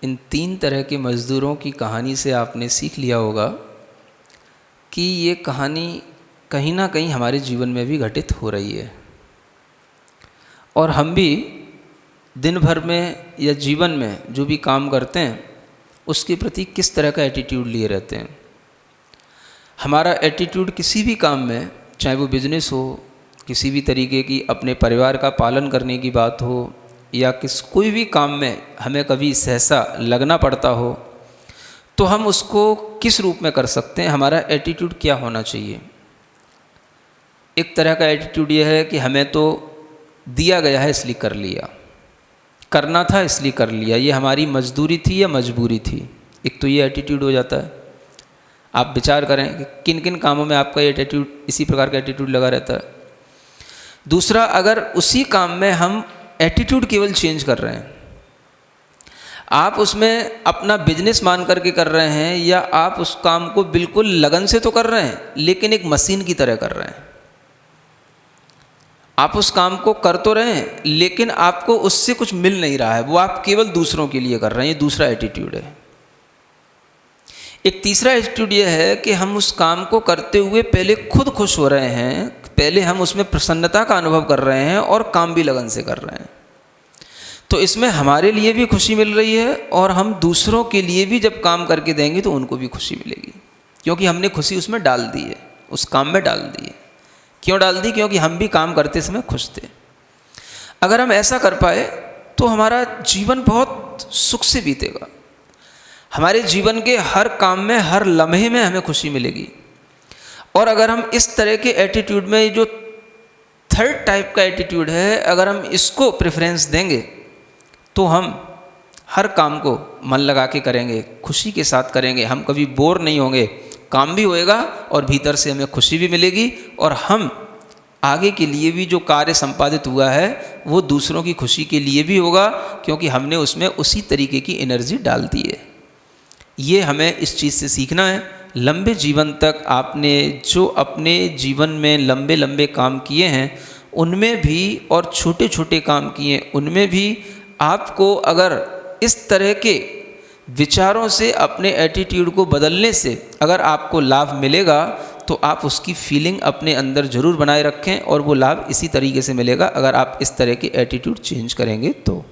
इन 3 तरह के मज़दूरों की कहानी से आपने सीख लिया होगा कि ये कहानी कहीं ना कहीं हमारे जीवन में भी घटित हो रही है और हम भी दिन भर में या जीवन में जो भी काम करते हैं उसके प्रति किस तरह का एटीट्यूड लिए रहते हैं। हमारा एटीट्यूड किसी भी काम में, चाहे वो बिजनेस हो, किसी भी तरीके की अपने परिवार का पालन करने की बात हो, या कोई भी काम में हमें कभी सहसा लगना पड़ता हो, तो हम उसको किस रूप में कर सकते हैं, हमारा एटीट्यूड क्या होना चाहिए। एक तरह का एटीट्यूड यह है कि हमें तो दिया गया है इसलिए कर लिया, करना था इसलिए कर लिया, ये हमारी मजदूरी थी या मजबूरी थी। एक तो ये एटीट्यूड हो जाता है। आप विचार करें कि किन किन कामों में आपका ये एटीट्यूड, इसी प्रकार का एटीट्यूड लगा रहता है। दूसरा, अगर उसी काम में हम एटीट्यूड केवल चेंज कर रहे हैं, आप उसमें अपना बिजनेस मान करके कर रहे हैं, या आप उस काम को बिल्कुल लगन से तो कर रहे हैं लेकिन एक मशीन की तरह कर रहे हैं। आप उस काम को कर तो रहे हैं लेकिन आपको उससे कुछ मिल नहीं रहा है, वो आप केवल दूसरों के लिए कर रहे हैं। ये दूसरा एटीट्यूड है। एक तीसरा एटीट्यूड ये है कि हम उस काम को करते हुए पहले खुद खुश हो रहे हैं, पहले हम उसमें प्रसन्नता का अनुभव कर रहे हैं और काम भी लगन से कर रहे हैं। तो इसमें हमारे लिए भी खुशी मिल रही है और हम दूसरों के लिए भी जब काम करके देंगे तो उनको भी खुशी मिलेगी, क्योंकि हमने खुशी उसमें डाल दी है, उस काम में डाल दी है। क्यों डाल दी? क्योंकि हम भी काम करते समय खुश थे। अगर हम ऐसा कर पाए तो हमारा जीवन बहुत सुख से बीतेगा। हमारे जीवन के हर काम में, हर लम्हे में हमें खुशी मिलेगी। और अगर हम इस तरह के एटीट्यूड में, जो थर्ड टाइप का एटीट्यूड है, अगर हम इसको प्रेफरेंस देंगे तो हम हर काम को मन लगा के करेंगे, खुशी के साथ करेंगे, हम कभी बोर नहीं होंगे, काम भी होएगा और भीतर से हमें खुशी भी मिलेगी, और हम आगे के लिए भी जो कार्य संपादित हुआ है वो दूसरों की खुशी के लिए भी होगा, क्योंकि हमने उसमें उसी तरीके की एनर्जी डाल दी है। ये हमें इस चीज़ से सीखना है। लंबे जीवन तक आपने जो अपने जीवन में लंबे लंबे काम किए हैं उनमें भी, और छोटे छोटे काम किए उनमें भी, आपको अगर इस तरह के विचारों से, अपने एटीट्यूड को बदलने से अगर आपको लाभ मिलेगा तो आप उसकी फीलिंग अपने अंदर ज़रूर बनाए रखें, और वो लाभ इसी तरीके से मिलेगा अगर आप इस तरह के एटीट्यूड चेंज करेंगे तो।